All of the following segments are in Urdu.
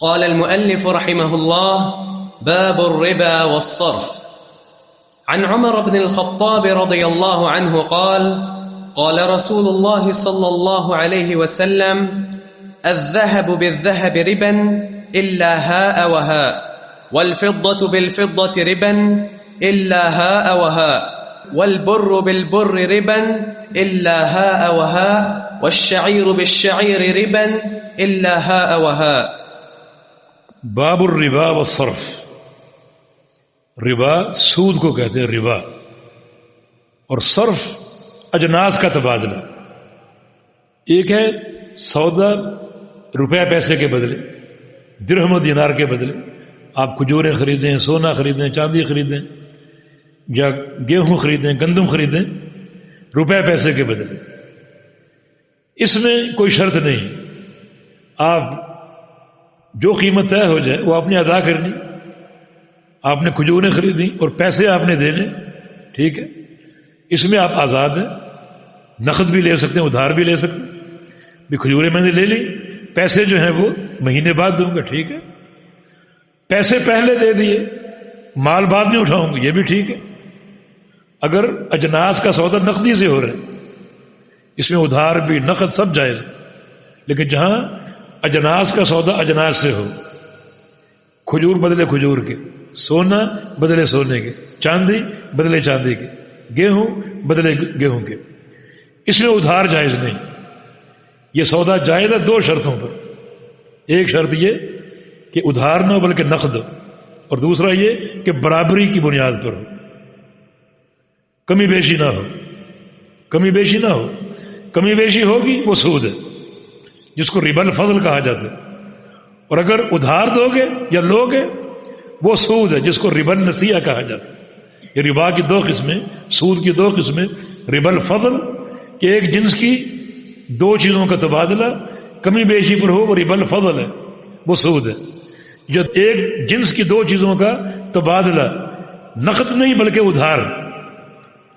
قال المؤلف رحمه الله: باب الربا والصرف. عن عمر بن الخطاب رضي الله عنه قال: قال رسول الله صلى الله عليه وسلم: الذهب بالذهب ربا إلا هاء وهاء، والفضة بالفضة ربا إلا هاء وهاء، والبر بالبر ربا إلا هاء وهاء، والشعير بالشعير ربا إلا هاء وهاء. باب الربا والصرف. ربا سود کو کہتے ہیں ربا، اور صرف اجناس کا تبادلہ. ایک ہے سودا روپے پیسے کے بدلے، درہم و دینار کے بدلے. آپ کھجوریں خریدیں، سونا خریدیں، چاندی خریدیں، یا گیہوں خریدیں، گندم خریدیں، روپے پیسے کے بدلے. اس میں کوئی شرط نہیں، آپ جو قیمت طے ہو جائے وہ آپ نے ادا کرنی. آپ نے کھجوریں خریدی اور پیسے آپ نے دینے، ٹھیک ہے، اس میں آپ آزاد ہیں. نقد بھی لے سکتے ہیں، ادھار بھی لے سکتے ہیں. بھی کھجوریں میں نے لے لی، پیسے جو ہیں وہ مہینے بعد دوں گا، ٹھیک ہے. پیسے پہلے دے دیے، مال بعد میں اٹھاؤں گا، یہ بھی ٹھیک ہے. اگر اجناس کا سودا نقدی سے ہو رہا ہے، اس میں ادھار بھی نقد سب جائز. لیکن جہاں اجناس کا سودا اجناس سے ہو، کھجور بدلے کھجور کے، سونا بدلے سونے کے، چاندی بدلے چاندی کے، گیہوں بدلے گیہوں کے، اس میں ادھار جائز نہیں. یہ سودا جائز ہے دو شرطوں پر. ایک شرط یہ کہ ادھار نہ ہو بلکہ نقد ہو، اور دوسرا یہ کہ برابری کی بنیاد پر ہو، کمی بیشی نہ ہو. کمی بیشی نہ ہو، کمی بیشی ہوگی وہ سود ہے، جس کو ربا الفضل کہا جاتا ہے. اور اگر ادھار دو گے یا لو گے وہ سود ہے، جس کو ربا النسیہ کہا جاتا ہے. یہ ربا کی دو قسمیں، سود کی دو قسمیں. ربا الفضل کہ ایک جنس کی دو چیزوں کا تبادلہ کمی بیشی پر ہو، وہ ربا الفضل ہے، وہ سود ہے. جو ایک جنس کی دو چیزوں کا تبادلہ نقد نہیں بلکہ ادھار،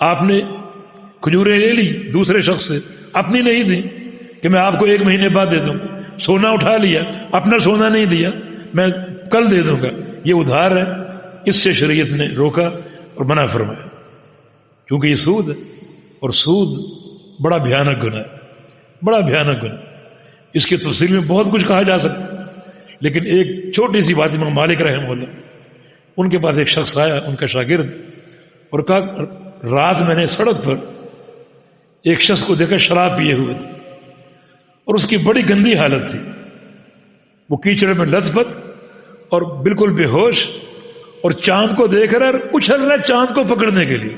آپ نے کھجوریں لے لی دوسرے شخص سے، اپنی نہیں دی کہ میں آپ کو ایک مہینے بعد دے دوں. سونا اٹھا لیا، اپنا سونا نہیں دیا، میں کل دے دوں گا، یہ ادھار ہے. اس سے شریعت نے روکا اور منع فرمایا، کیونکہ یہ سود ہے، اور سود بڑا بھیانک گناہ ہے، بڑا بھیانک گناہ. اس کی تفصیل میں بہت کچھ کہا جا سکتا ہے، لیکن ایک چھوٹی سی بات امام مالک رحمہ اللہ، ان کے پاس ایک شخص آیا، ان کا شاگرد، اور کہا رات میں نے سڑک پر ایک شخص کو دیکھا شراب پیے ہوئے تھے، اور اس کی بڑی گندی حالت تھی. وہ کیچڑ میں لت پت اور بالکل بے ہوش، اور چاند کو دیکھ رہا ہے، اچھل رہا ہے چاند کو پکڑنے کے لیے،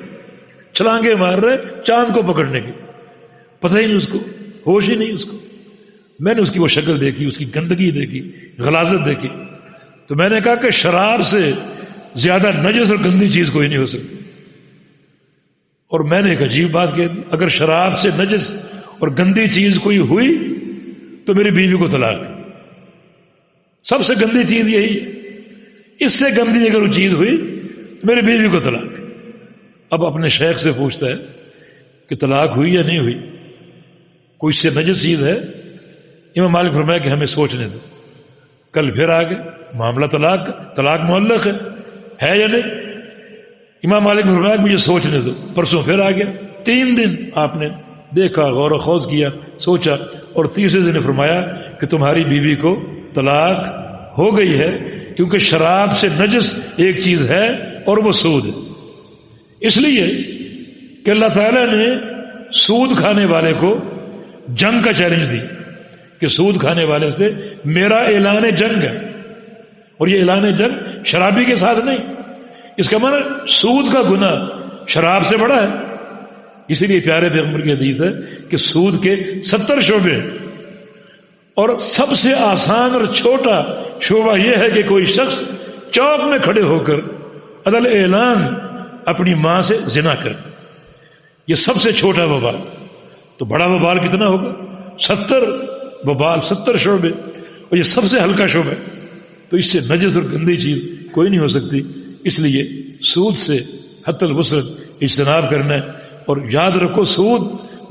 چھلانگے مار رہے چاند کو پکڑنے کے. پتہ ہی نہیں اس کو، ہوش ہی نہیں اس کو. میں نے اس کی وہ شکل دیکھی، اس کی گندگی دیکھی، غلاظت دیکھی، تو میں نے کہا کہ شراب سے زیادہ نجس اور گندی چیز کوئی نہیں ہو سکتی. اور میں نے ایک عجیب بات کہہ دی، اگر شراب سے نجس اور گندی چیز کوئی ہوئی تو میری بیوی کو طلاق دی. سب سے گندی چیز یہی ہے، اس سے گندی اگر وہ چیز ہوئی تو میری بیوی کو طلاق دی. اب اپنے شیخ سے پوچھتا ہے کہ طلاق ہوئی یا نہیں ہوئی، کوئی اس سے نجس چیز ہے؟ امام مالک فرمایا کہ ہمیں سوچنے دو. کل پھر آ گئے، معاملہ طلاق معلق ہے یا نہیں؟ امام مالک فرمایا کہ مجھے سوچنے دو. پرسوں پھر آ گیا، 3 دن آپ نے دیکھا، غور و خوض کیا، سوچا، اور تیسرے دن فرمایا کہ تمہاری بیوی کو طلاق ہو گئی ہے، کیونکہ شراب سے نجس ایک چیز ہے اور وہ سود ہے. اس لیے کہ اللہ تعالیٰ نے سود کھانے والے کو جنگ کا چیلنج دی کہ سود کھانے والے سے میرا اعلان جنگ ہے. اور یہ اعلان جنگ شرابی کے ساتھ نہیں. اس کا معنی سود کا گناہ شراب سے بڑا ہے. اسی لیے پیارے پیغمبر کی حدیث ہے کہ سود کے 70 شعبے، اور سب سے آسان اور چھوٹا شعبہ یہ ہے کہ کوئی شخص چوک میں کھڑے ہو کر عدل اعلان اپنی ماں سے زنا کر. یہ سب سے چھوٹا وبال. تو بڑا وبال کتنا ہوگا؟ 70 وبال، 70 شعبے، اور یہ سب سے ہلکا شعبہ ہے. تو اس سے نجس اور گندی چیز کوئی نہیں ہو سکتی. اس لیے سود سے حتی الوسع اجتناب کرنا ہے. اور یاد رکھو، سود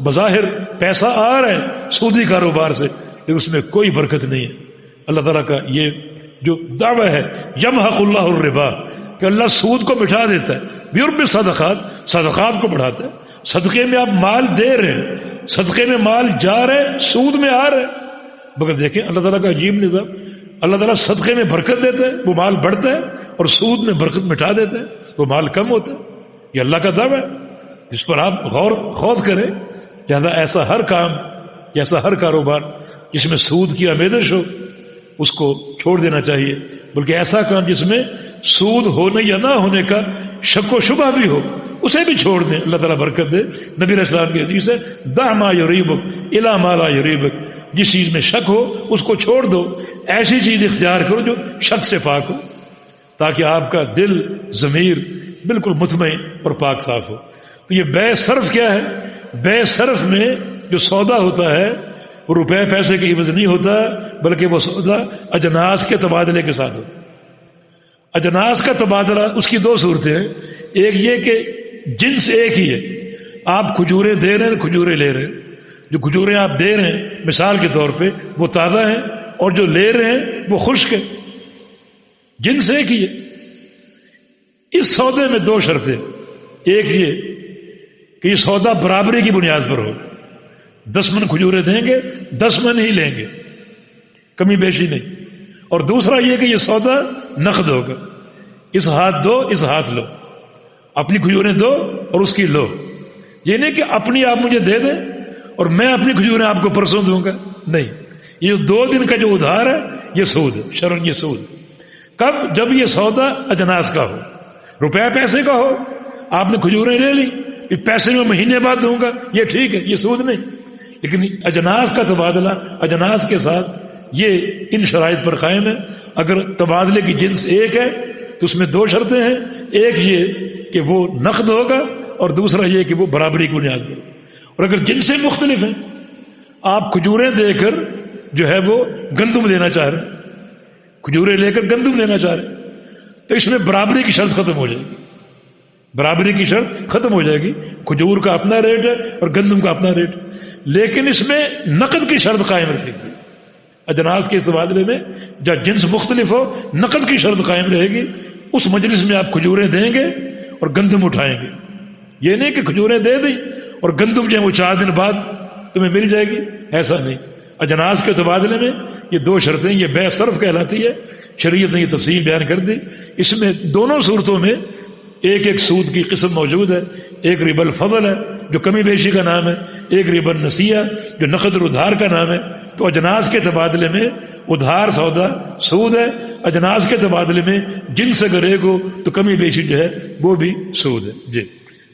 بظاہر پیسہ آ رہا ہے سودی کاروبار سے، لیکن اس میں کوئی برکت نہیں ہے، اللہ تعالیٰ کا یہ جو دعویٰ ہے یمحق اللہ الربا کہ اللہ سود کو مٹھا دیتا ہے، بیرب صدقات صدقات کو بڑھاتا ہے. صدقے میں آپ مال دے رہے ہیں، صدقے میں مال جا رہے، سود میں آ رہے. مگر دیکھیں اللہ تعالیٰ کا عجیب نظام، اللہ تعالیٰ صدقے میں برکت دیتا ہے، وہ مال بڑھتا ہے، اور سود میں برکت مٹا دیتا ہے، وہ مال کم ہوتا ہے. یہ اللہ کا دعویٰ ہے جس پر آپ غور خوض کریں. لہذا ایسا ہر کام، ایسا ہر کاروبار جس میں سود کی آمیزش ہو اس کو چھوڑ دینا چاہیے، بلکہ ایسا کام جس میں سود ہونے یا نہ ہونے کا شک و شبہ بھی ہو اسے بھی چھوڑ دیں، اللہ تعالیٰ برکت دے. نبی علیہ السلام کی حدیث ہے دع ما یریبک الی ما لا یریبک، جس چیز میں شک ہو اس کو چھوڑ دو، ایسی چیز اختیار کرو جو شک سے پاک ہو، تاکہ آپ کا دل ضمیر بالکل مطمئن اور پاک صاف ہو. تو یہ بے صرف کیا ہے؟ بے صرف میں جو سودا ہوتا ہے وہ روپے پیسے کی عوض نہیں ہوتا، بلکہ وہ سودا اجناس کے تبادلے کے ساتھ ہوتا ہے. اجناس کا تبادلہ اس کی دو صورتیں ہیں. ایک یہ کہ جنس ایک ہی ہے، آپ کھجوریں دے رہے ہیں، کھجوریں لے رہے ہیں. جو کھجوریں آپ دے رہے ہیں مثال کے طور پہ وہ تازہ ہیں، اور جو لے رہے ہیں وہ خشک ہے. جنس ایک ہی ہے. اس سودے میں دو شرطیں. ایک یہ کہ یہ سودا برابری کی بنیاد پر ہو، 10 من کھجوریں دیں گے 10 من ہی لیں گے، کمی بیشی نہیں. اور دوسرا یہ کہ یہ سودا نقد ہوگا، اس ہاتھ دو اس ہاتھ لو، اپنی کھجوریں دو اور اس کی لو. یہ نہیں کہ اپنی آپ مجھے دے دیں اور میں اپنی کھجوریں آپ کو پرسوں دوں گا، نہیں. یہ 2 دن کا جو ادھار ہے یہ سود ہے، شرعاً یہ سود. کب؟ جب یہ سودا اجناس کا ہو، روپے پیسے کا ہو. آپ نے کھجوریں لے لی، پیسے میں مہینے بعد دوں گا، یہ ٹھیک ہے، یہ سود نہیں. لیکن اجناس کا تبادلہ اجناس کے ساتھ یہ ان شرائط پر قائم ہے. اگر تبادلے کی جنس ایک ہے تو اس میں 2 شرطیں ہیں. ایک یہ کہ وہ نقد ہوگا، اور دوسرا یہ کہ وہ برابری کی بنیاد پر. اور اگر جنسیں مختلف ہیں، آپ کھجوریں دے کر جو ہے وہ گندم لینا چاہ رہے ہیں، کھجوریں لے کر گندم لینا چاہ رہے ہیں، تو اس میں برابری کی شرط ختم ہو جائے گی. برابری کی شرط ختم ہو جائے گی. کھجور کا اپنا ریٹ ہے اور گندم کا اپنا ریٹ. لیکن اس میں نقد کی شرط قائم رہے گی. اجناس کے اس تبادلے میں جب جنس مختلف ہو نقد کی شرط قائم رہے گی. اس مجلس میں آپ کھجوریں دیں گے اور گندم اٹھائیں گے. یہ نہیں کہ کھجوریں دے دیں اور گندم جو ہے وہ 4 دن بعد تمہیں مل جائے گی، ایسا نہیں. اجناس کے تبادلے میں یہ 2 شرطیں، یہ بے صرف کہلاتی ہے. شریعت نے یہ تفصیل بیان کر دی. اس میں دونوں صورتوں میں ایک سود کی قسم موجود ہے. ایک ربا الفضل ہے جو کمی بیشی کا نام ہے، ایک ربا النسیہ جو نقد اور ادھار کا نام ہے. تو اجناس کے تبادلے میں ادھار سودا سود ہے، اجناس کے تبادلے میں جنس اگر ایک ہو تو کمی بیشی جو ہے وہ بھی سود ہے. جی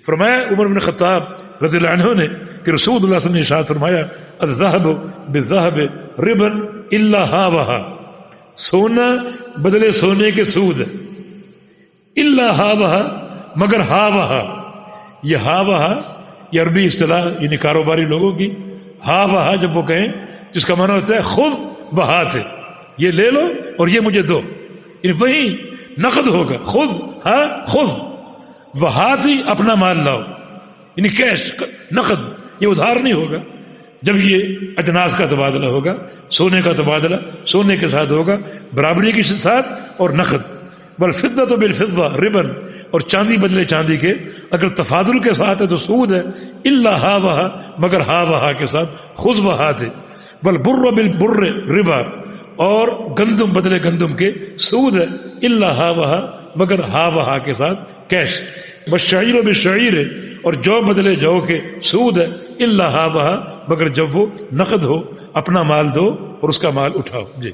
فرمایا عمر بن خطاب رضی اللہ عنہ نے کہ رسول اللہ صلی اللہ علیہ وسلم نے ارشاد فرمایا الذهب بالذهب ربا الا هاوها، سونا بدلے سونے کے سود ہے. الا هاوها، مگر هاوها. یہ هاوها یہ عربی اصطلاح یعنی کاروباری لوگوں کی. هاوها جب وہ کہیں جس کا معنی ہوتا ہے خذ وہات، یہ لے لو اور یہ مجھے دو، یعنی وہی نقد ہوگا. خذ ہا خذ، وہاتی اپنا مال لاؤ، یعنی کیش نقد، یہ ادھار نہیں ہوگا. جب یہ اجناس کا تبادلہ ہوگا، سونے کا تبادلہ سونے کے ساتھ ہوگا، برابری کے ساتھ اور نقد. والفضة بالفضة ربا، اور چاندی بدلے چاندی کے. اگر تفاضل کے ساتھ ہے تو سود ہے. الا هاوها، مگر هاوها کے ساتھ خذ وہات. والبر بالبر ربا، اور گندم بدلے گندم کے سود ہے. الا هاوها، مگر هاوها کے ساتھ کیش. والشعير بالشعير، اور جو بدلے جو کے سود ہے. الا هاوها، مگر جب وہ نقد ہو، اپنا مال دو اور اس کا مال اٹھاؤ. جی